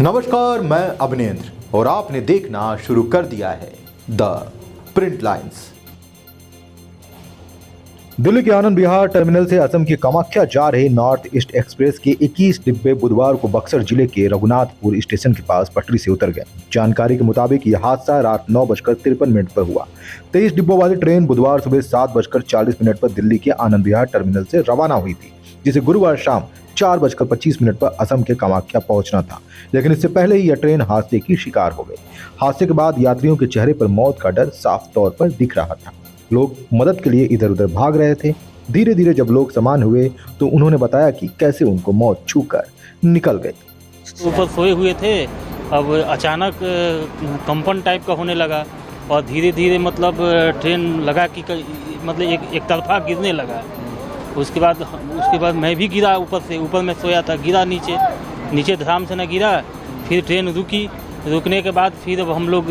नमस्कार, मैं अभिनेंद्र और आपने देखना शुरू कर दिया है द प्रिंट लाइन्स। दिल्ली के आनंद विहार टर्मिनल से असम के कामाख्या जा रहे नॉर्थ ईस्ट एक्सप्रेस के 21 डिब्बे बुधवार को बक्सर जिले के रघुनाथपुर स्टेशन के पास पटरी से उतर गए। जानकारी के मुताबिक यह हादसा रात 9:53 पर हुआ। 23 डिब्बों वाली ट्रेन बुधवार सुबह 7:40 पर दिल्ली के आनंद विहार टर्मिनल से रवाना हुई थी, जिसे गुरुवार शाम 4:25 पर असम के कामाख्या पहुंचना था, लेकिन इससे पहले ही यह ट्रेन हादसे की शिकार हो गई। हादसे के बाद यात्रियों के चेहरे पर मौत का डर साफ तौर पर दिख रहा था। लोग मदद के लिए इधर उधर भाग रहे थे। धीरे धीरे जब लोग समान हुए तो उन्होंने बताया कि कैसे उनको मौत छूकर निकल गई। ऊपर सोए हुए थे, अब अचानक कंपन टाइप का होने लगा और धीरे धीरे मतलब ट्रेन लगा कि मतलब एक तरफा गिरने लगा। उसके बाद मैं भी गिरा ऊपर में सोया था, गिरा नीचे धड़ाम से न गिरा। फिर ट्रेन रुकने के बाद फिर अब हम लोग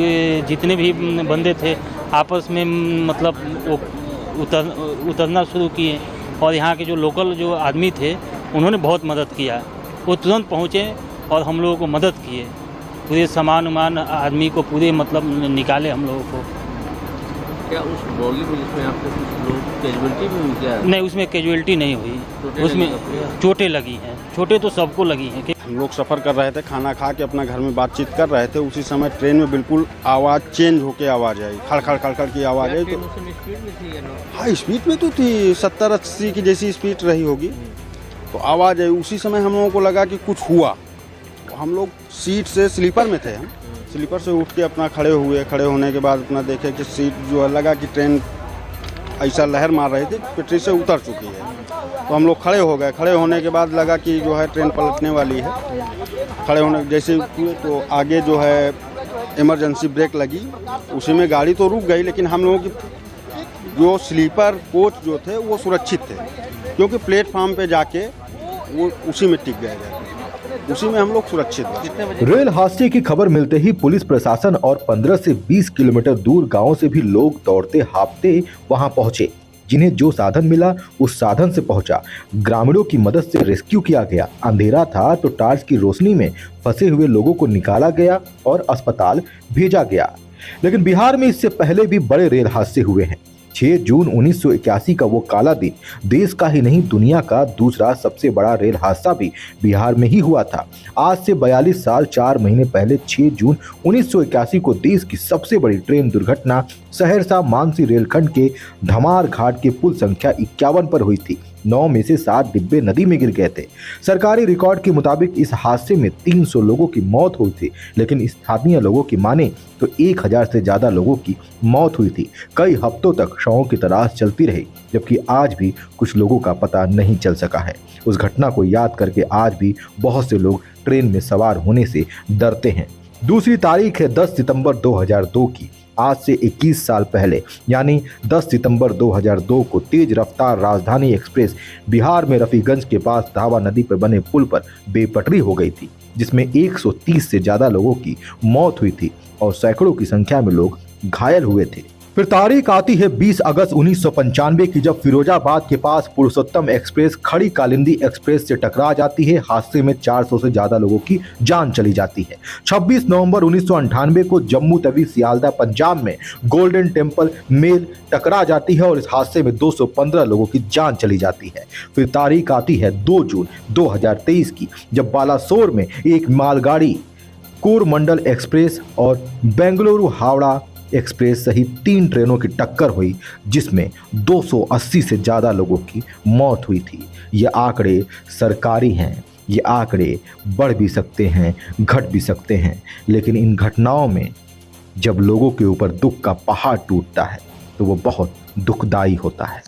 जितने भी बंदे थे आपस में मतलब उतरना शुरू किए और यहाँ के जो लोकल जो आदमी थे उन्होंने बहुत मदद किया। वो तुरंत पहुँचे और हम लोगों को मदद किए, पूरे सामान आदमी को पूरे मतलब निकाले हम लोगों को। क्या उस बॉली में जिसमें आपके कुछ लोग कैजुअलिटी भी हुई क्या? नहीं, उसमें कैजुअलिटी नहीं हुई, उसमें चोटें लगी हैं। चोटें तो सबको लगी हैं। हम लोग सफ़र कर रहे थे, खाना खा के अपना घर में बातचीत कर रहे थे। उसी समय ट्रेन में बिल्कुल आवाज़ चेंज होके आवाज़ आई, खड़ की आवाज़ आई। तो हाँ, स्पीड में तो थी 70-80 की जैसी स्पीड रही होगी। तो आवाज़ आई, उसी समय हम लोगों को लगा कि कुछ हुआ। हम लोग सीट से स्लीपर में थे, हम स्लीपर से उठ के अपना खड़े हुए। खड़े होने के बाद अपना देखे कि सीट जो है लगा कि ट्रेन ऐसा लहर मार रही थी, पटरी से उतर चुकी है। तो हम लोग खड़े हो गए। खड़े होने के बाद लगा कि जो है ट्रेन पलटने वाली है। खड़े होने जैसे हुए तो आगे जो है इमरजेंसी ब्रेक लगी, उसी में गाड़ी तो रुक गई, लेकिन हम लोगों की जो स्लीपर कोच जो थे वो सुरक्षित थे, क्योंकि प्लेटफार्म पे जाके वो उसी में टिक गए, उसी में हम लोग सुरक्षित हैं। रेल हादसे की खबर मिलते ही पुलिस प्रशासन और 15 से 20 किलोमीटर दूर गांव से भी लोग दौड़ते हांफते वहां पहुंचे। जिन्हें जो साधन मिला उस साधन से पहुंचा। ग्रामीणों की मदद से रेस्क्यू किया गया। अंधेरा था तो टार्च की रोशनी में फंसे हुए लोगों को निकाला गया और अस्पताल भेजा गया। लेकिन बिहार में इससे पहले भी बड़े रेल हादसे हुए हैं। 6 जून 1981 का वो काला दिन देश का ही नहीं दुनिया का दूसरा सबसे बड़ा रेल हादसा भी बिहार में ही हुआ था। आज से 42 साल 4 महीने पहले 6 जून 1981 को देश की सबसे बड़ी ट्रेन दुर्घटना सहरसा मानसी रेलखंड के धमार घाट के पुल संख्या 51 पर हुई थी। 9 में से 7 डिब्बे नदी में गिर गए थे। सरकारी रिकॉर्ड के मुताबिक इस हादसे में 300 लोगों की मौत हुई थी, लेकिन स्थानीय लोगों की माने तो 1000 से ज्यादा लोगों की मौत हुई थी। कई हफ्तों तक शवों की तलाश चलती रही, जबकि आज भी कुछ लोगों का पता नहीं चल सका है। उस घटना को याद करके आज भी बहुत से लोग ट्रेन में सवार होने से डरते हैं। दूसरी तारीख है 10 सितंबर 2002 की। आज से 21 साल पहले यानी 10 सितंबर 2002 को तेज रफ्तार राजधानी एक्सप्रेस बिहार में रफीगंज के पास धावा नदी पर बने पुल पर बेपटरी हो गई थी, जिसमें 130 से ज्यादा लोगों की मौत हुई थी और सैकड़ों की संख्या में लोग घायल हुए थे। फिर तारीख आती है 20 अगस्त 1995 की, जब फिरोजाबाद के पास पुरुषोत्तम एक्सप्रेस खड़ी कालिंदी एक्सप्रेस से टकरा जाती है। हादसे में 400 से ज्यादा लोगों की जान चली जाती है। 26 नवंबर 1998 को जम्मू तवी सियालदा पंजाब में गोल्डन टेम्पल मेल टकरा जाती है और इस हादसे में 215 लोगों की जान चली जाती है। फिर तारीख आती है 2 जून 2023 की, जब बालासोर में एक मालगाड़ी कोरमंडल एक्सप्रेस और बेंगलुरु हावड़ा एक्सप्रेस सहित 3 ट्रेनों की टक्कर हुई, जिसमें 280 से ज़्यादा लोगों की मौत हुई थी। ये आंकड़े सरकारी हैं। ये आंकड़े बढ़ भी सकते हैं, घट भी सकते हैं, लेकिन इन घटनाओं में जब लोगों के ऊपर दुख का पहाड़ टूटता है तो वो बहुत दुखदाई होता है।